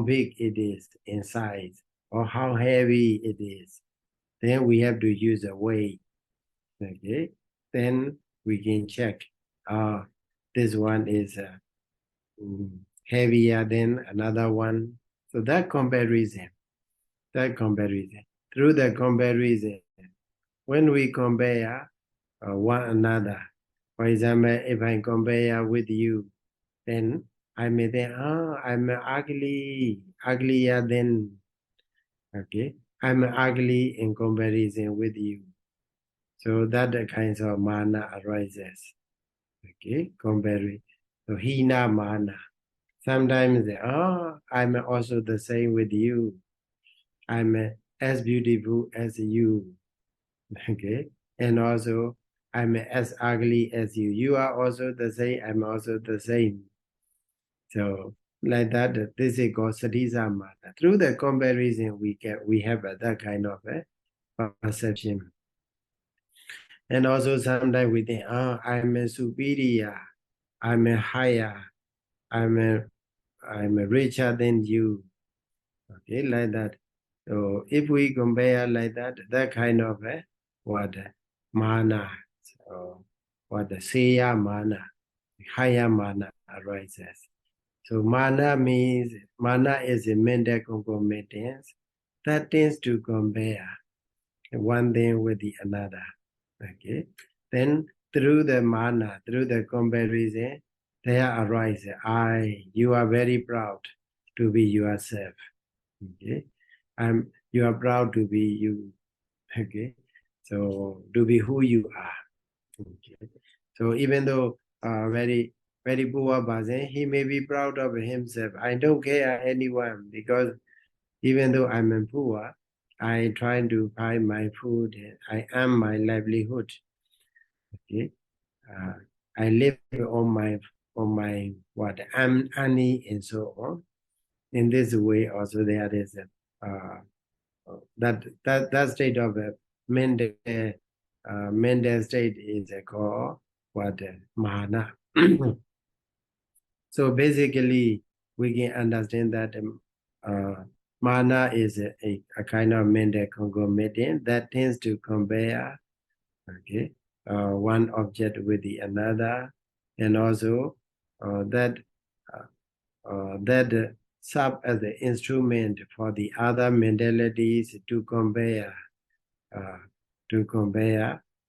big it is in size or how heavy it is, then we have to use a weight. Okay, then we can check. This one is heavier than another one. So that comparison. Through the comparison, when we compare one another, for example, if I compare with you, then I may think, I'm uglier than, okay, I'm ugly in comparison with you. So that the kinds of māna arises, okay, comparing. So hina māna. Sometimes, I'm also the same with you. I'm as beautiful as you, okay, and also I'm as ugly as you. You are also the same, I'm also the same. So like that, this is called Sadisa Māna. Through the comparison, we have that kind of perception. And also sometimes we think, I'm a superior, I'm a higher, I'm a richer than you. Okay, like that. So if we compare like that, that kind of māna, so what the seya māna, higher māna arises. So māna is a mental concomitance that tends to compare one thing with the another. Okay. Then through the māna, through the comparison, there arises you are very proud to be yourself. Okay. You are proud to be you. Okay. So to be who you are. Okay. So even though very poor person, he may be proud of himself. I don't care anyone because even though I'm poor, I try to find my food. I am my livelihood. Okay. I live on my what I'm earning and so on. In this way, also there is that state of mental state is called what māna. So basically, we can understand that māna is a kind of mental conglomerate that tends to compare, okay, one object with the another, and also that serve as the instrument for the other mentalities to compare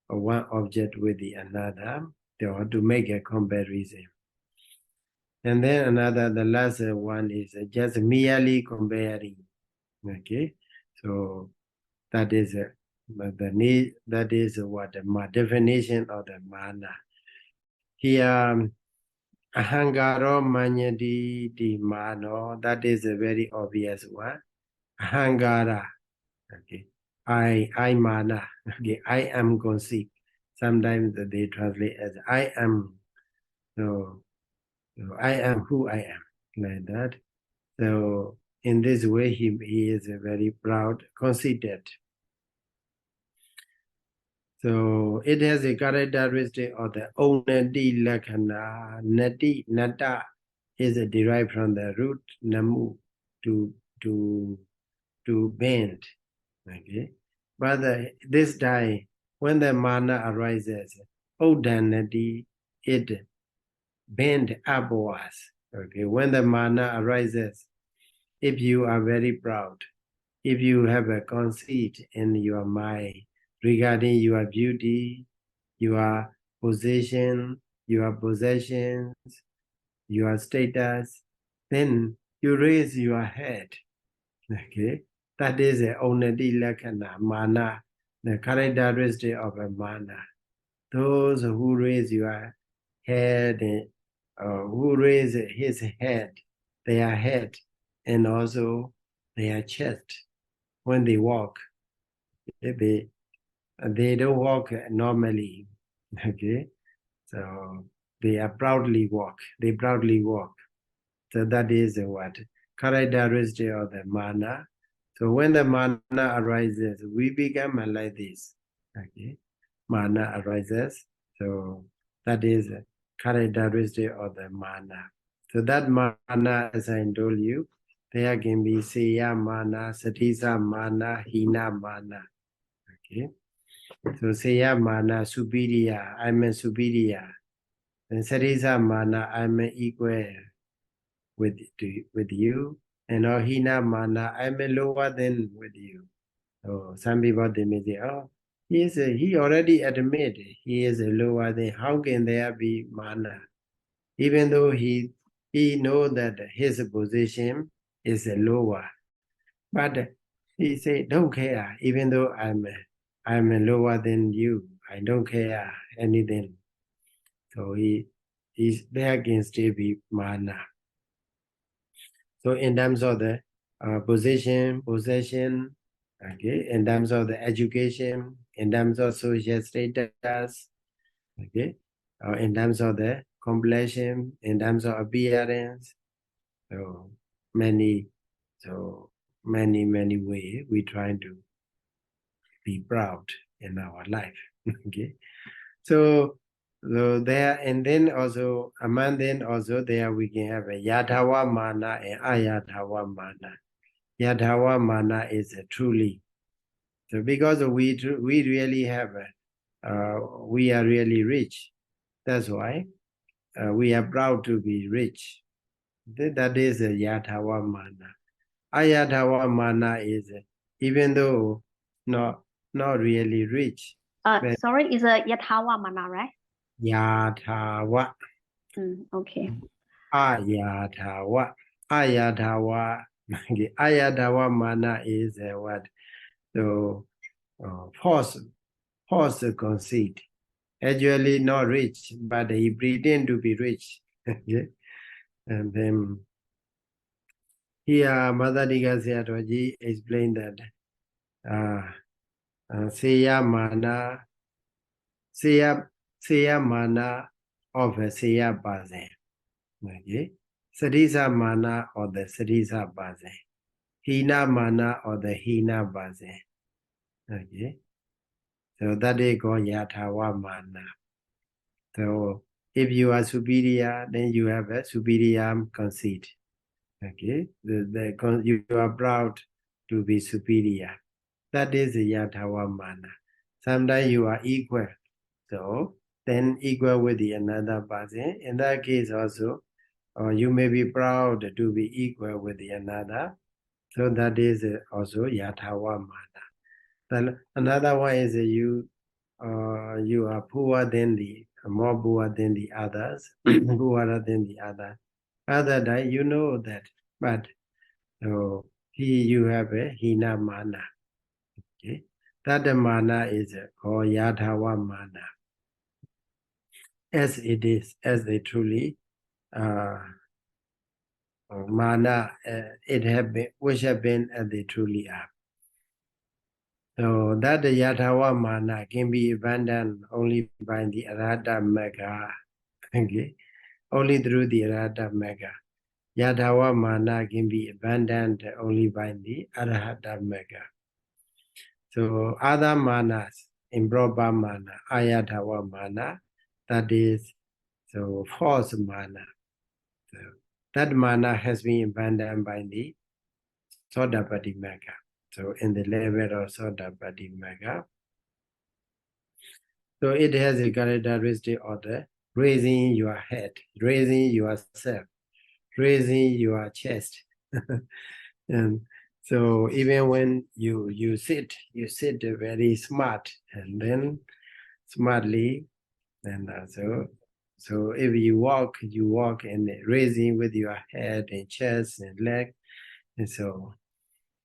one object with the another, or to make a comparison. And then the last one is just merely comparing. Okay, so that is that is what the definition of the māna. Here, ahangaro manyati di mano, that is a very obvious one. Ahangara, okay, I māna, okay, I am conceit. Sometimes they translate as I am. So I am who I am, like that. So in this way, he is a very proud, conceited. So it has a characteristic of the onati lakkhana. Nata is derived from the root namu, to bend. Okay, but this time when the māna arises, odhanati, it bend upwards. Okay, when the māna arises, if you are very proud, if you have a conceit in your mind regarding your beauty, your position, your possessions, your status, then you raise your head. Okay, that is the onati lakkhana, māna, the characteristic of a māna. Those who raise your head, who raise his head, their head, and also their chest when they walk, they don't walk normally. Okay, so they proudly walk. They proudly walk. So that is what characteristic of the māna. So when the māna arises, we become like this. Okay, māna arises. So that is characteristic of the māna. So that māna, as I told you, there can be seya māna, satisa māna, hina māna. Okay. So seya māna, superior, I'm a superior. And satisa māna, I'm equal with you. And hina māna, I'm lower than with you. So some people they may say, oh, he already admitted he is lower than, how can there be māna? Even though he know that his position is lower, but he say, don't care, even though I'm lower than you, I don't care anything. So there can still be māna. So in terms of the possession, okay, in terms of the education, in terms of social status, okay, in terms of the complexion, in terms of appearance, so many ways we try to be proud in our life. Okay, so there, and then also among them also there we can have a yathawa māna and ayathawa māna. Yathawa māna is truly, so because we really have we are really rich, that's why we are proud to be rich. That is a yathawa māna. Ayathawa māna is even though not really rich. Sorry, is a yathawa māna, right? Yathawa. Okay. Ayathawa. Ayathawa. Ayathawa māna is what? So false false conceit. Actually not rich, but he pretend to be rich. Okay? And then here Mother Sayadaw explained that Seya Māna, Seya Māna of a Seya Bazen. Okay? Sarisa Māna or the Sarisa Bazen. Hina Māna or the Hina Bazen. Okay? So that is called Yathawa Māna. So if you are superior, then you have a superior conceit. Okay? You are proud to be superior. That is the Yathawa Māna. Sometimes you are equal. So then equal with the another person. In that case also, you may be proud to be equal with the another. So that is also Yathawa Māna. Then another one is you are poorer than more poor than the others, poorer than the other. Other than you know that, but you have a Hina Māna. Okay? That Māna is called Yathawa Māna. As it is, as they truly Māna, it have been, which have been as they truly are. So that Yathawa Māna can be abandoned only by the Arahata Magga. Okay? Only through the Arahata Magga. Yathawa Māna can be abandoned only by the Arahata Magga. So other manas, improper mana, Ayathawa Māna, that is so false mana. So that mana has been abandoned by the Sodapati Magga. So in the level of Sodapati Magga, so it has a characteristic of the raising your head, raising yourself, raising your chest. And so even when you sit very smart, and then smartly, and so if you walk and raising with your head and chest and leg, and so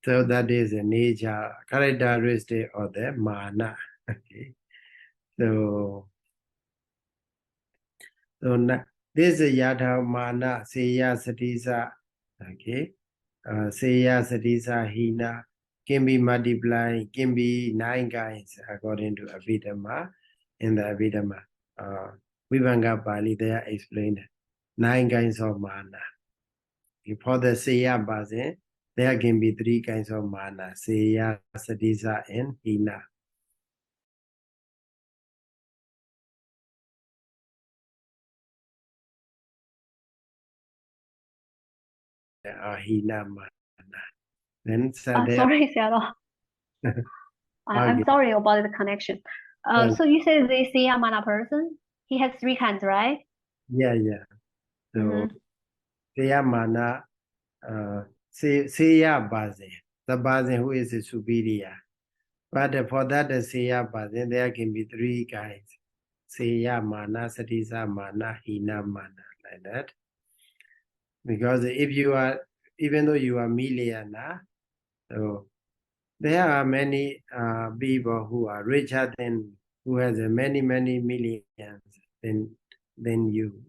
that is a nature characteristic of the mana. Okay, so this is Yatha Mana Seya Satisa. Okay, Seya Satisa Hina can be multiplied, can be 9 kinds according to Abhidhamma. In the Abhidhamma, Vibhanga Pali, they are explained 9 kinds of mana. For the Seya Bazen, there can be 3 kinds of mana: Seya, Satisa, and Hina. Hina mana. Then sorry, Sayadaw. I'm sorry about the connection. So you say the Seya Māna person, he has 3 kinds, right? Yeah. So Seya mana, Seya Bazen, the Bazen who is a superior. But for that Seya Bazen, there can be 3 kinds: Seya mana, Satisa mana, Hina mana, like that. Because if you are, even though you are millionaire, so there are many people who are richer than, who has many millions than you.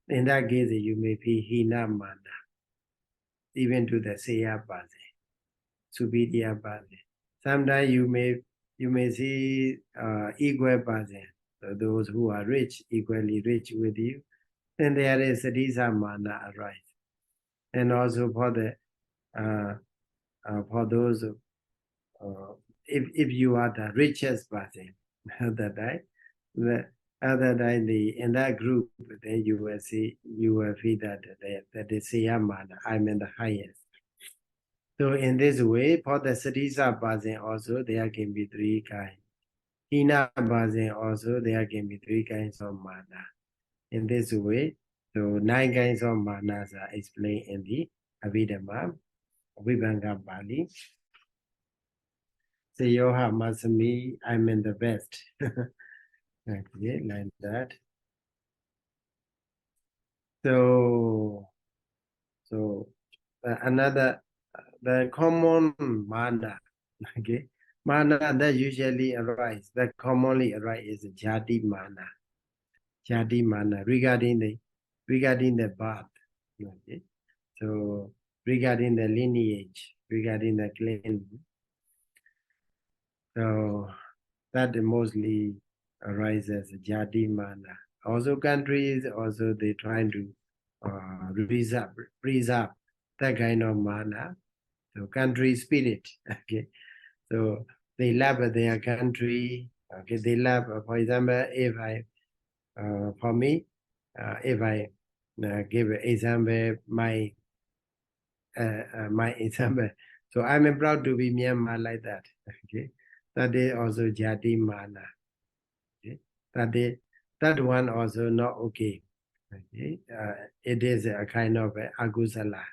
In that case, you may be Hina mana, even to the Seya Bazen, superior Bazen. Sometimes you may see equal Bazen, so those who are rich, equally rich with you, then there is Satisa mana arise. And also for the for those if you are the richest person at that time, in that group, then you will feel that the Siyamana, I'm in the highest. So in this way, for the Satisa person also, there can be 3 kinds. Hina person also, there can be 3 kinds of mana. In this way, so 9 kinds of manas are explained in the Abhidhamma, Vibhanga Pali. Say Yoha Masami, I'm in the best. Okay, like that. So another, the common mana, okay, Māna that usually arises, that commonly arises, is jati māna. Jati māna regarding the birth. Okay? So regarding the lineage, regarding the clan. So that mostly arises jati māna. Also countries, also they trying to preserve that kind of māna. So country spirit. Okay. So they love their country. Okay, they love, for example, if I, for me, if I give an example, my example, so I'm proud to be Myanmar like that. Okay, that is also jati māna. Okay, that one also not okay. Okay, it is a kind of agusala,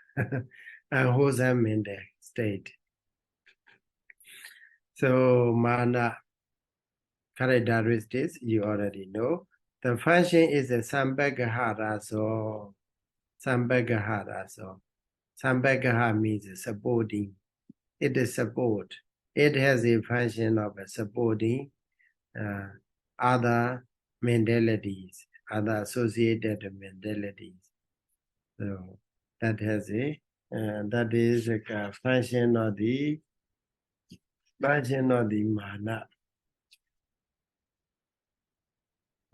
unwholesome mental state. So māna characteristics you already know. The function is a sambhagahara, so sambhagahara. So sambhagaha means supporting. It is support. It has a function of supporting other mentalities, other associated mentalities. So that has a that is a function of the māna.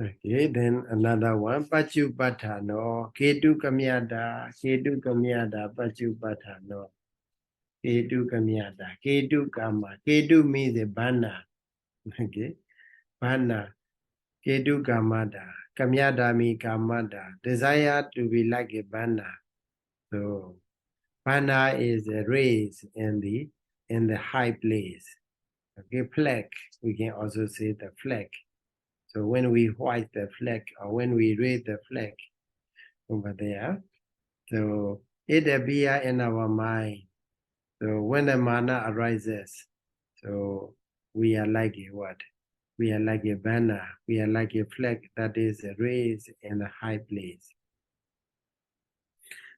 Okay, then another one, Pachupathano, Ketu Kamyada, Pachupathano, Ketu Kamyada, Ketu Kama, Ketu means the Bana, okay, Bana, Ketu Kamada, Kamyada means Kamada, desire to be like a Bana. So, Bana is a race in the high place. Okay, flag, we can also say the flag. So when we hoist the flag or when we raise the flag over there, so it appears in our mind. So when the māna arises, so we are like a what? We are like a banner. We are like a flag that is raised in a high place.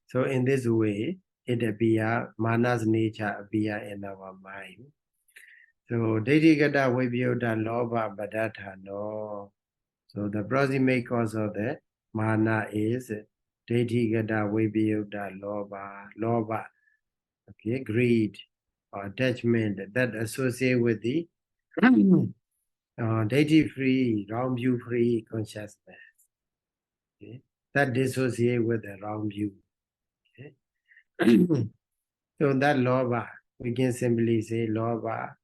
So in this way, it appears, māna's nature appears in our mind. So diṭṭhikata vibhyota lobha padattha no. So the proximate cause of the māna is diṭṭhikata vibhyota lobha, okay, greed or attachment that associate with the diṭṭhi-free, wrong view-free consciousness. Okay, that dissociate with the wrong view. Okay. So that lobha, we can simply say lobha,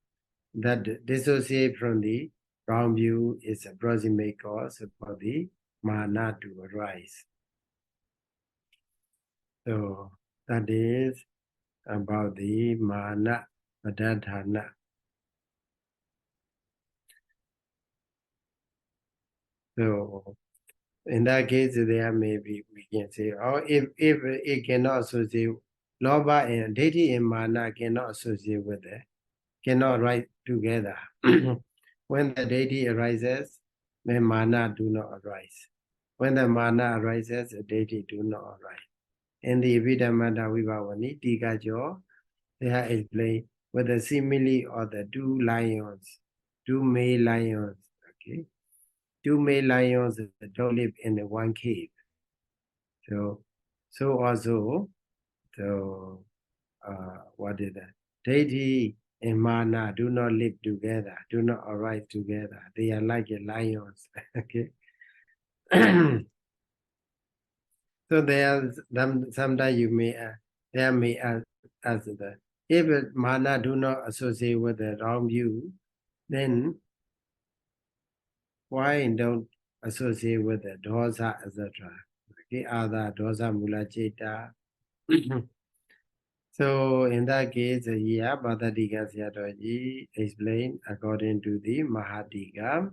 that dissociate from the wrong view is a proximate cause for the māna to arise. So that is about the māna padadhana. So in that case, there maybe we can say, oh, if it cannot associate, lobha and diṭṭhi and māna cannot associate with it, cannot rise together. When the diṭṭhi arises, then māna do not arise. When the māna arises, the diṭṭhi do not arise. In the Abhidhamma Vibhavani, Tikajo, they have explained with the simile of the two male lions, okay? Two male lions don't live in the one cave. So also, what is that? Diṭṭhi and māna do not live together, do not arise together. They are like lions, okay? So sometimes you may, there may ask that if māna do not associate with the wrong view, then why don't associate with the dosa, etc.? Okay, other dosa mula ceta. So in that case, here Bhattadika Sayadaw explained according to the Mahadika.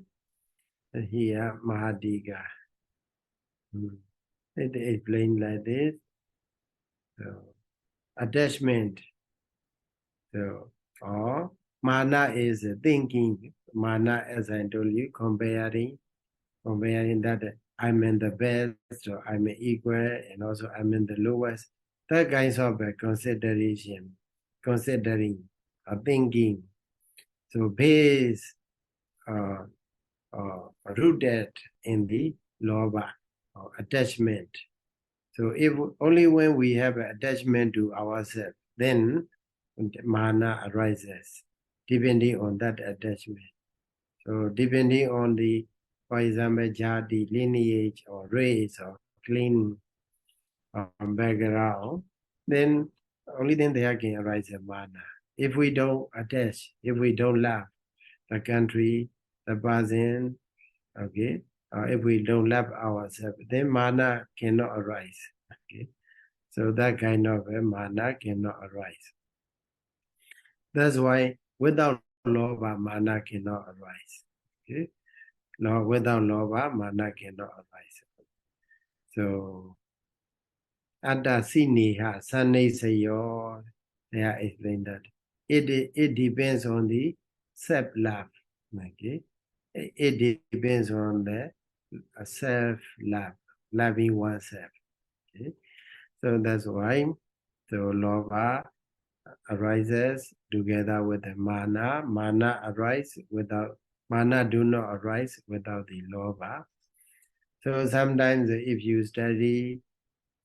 Here Mahadika. It explained like this. So attachment. So or māna is thinking. Māna, as I told you, comparing that I'm in the best or I'm equal and also I'm in the lowest. That kinds of considering or thinking. So base rooted in the lobha or attachment. So if only when we have an attachment to ourselves, then māna arises, depending on that attachment. So depending on the, for example, jati, lineage, or race, or clean background, then only then there can arise a māna. If we don't attach, if we don't love the country, the person, okay, if we don't love ourselves, then māna cannot arise. Okay, so that kind of māna cannot arise. That's why without lobha, māna cannot arise. Okay, no, without lobha, māna cannot arise. So Atta sineha sanne sayo, they are explained that it depends on the self-love. Okay, it depends on the self-love, loving oneself. Okay, so that's why the lobha arises together with the māna. Māna arises without, māna do not arise without the lobha. So sometimes if you study,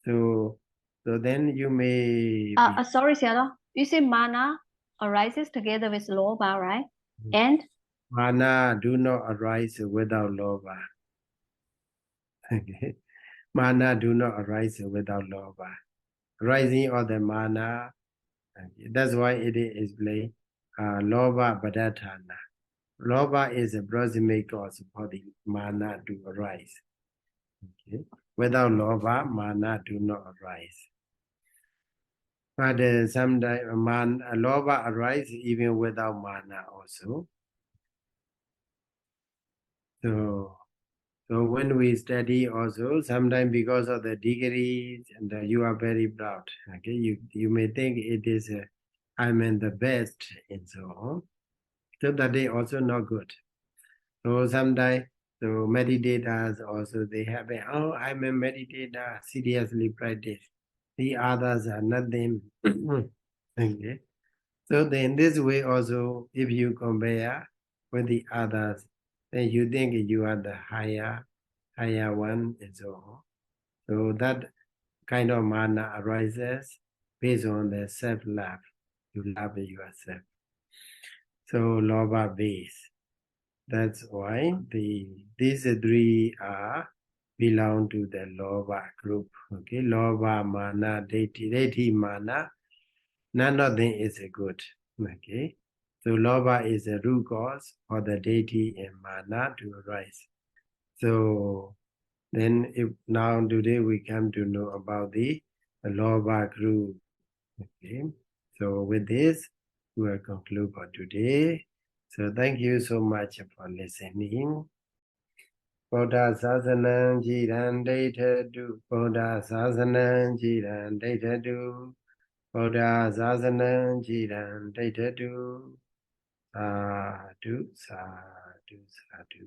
so then you may sorry, Sayadaw. You say māna arises together with lobha, right? And māna do not arise without lobha. Okay. Māna do not arise without lobha. Rising of the māna, okay. That's why it is explained lobha padatthana. Lobha is a proximate cause for the māna to arise. Okay. Without lobha, māna do not arise. But sometimes lobha arises even without māna also. So when we study also, sometimes because of the degrees and you are very proud. Okay, you may think it is I'm the best and so on. So that is also not good. So sometimes the meditators also they have I'm a meditator, seriously practice. The others are nothing. Okay. So then this way also, if you compare with the others, then you think you are the higher one and so on. So that kind of māna arises based on the self-love. You love yourself. So lobha base. That's why these three belong to the lobha group. Okay, lobha, māna, diṭṭhi. Diṭṭhi, māna, none of them is a good. Okay, so lobha is a root cause for the diṭṭhi and māna to arise. So then if now today we come to know about the lobha group. Okay, so with this we will conclude for today. So thank you so much for listening. Buddha Sasanam Jiran Daitadu, Buddha Sasanam Jiran Daitadu, Buddha Sasanam Jiran Daitadu, Sadhu, Sadhu, Sadhu.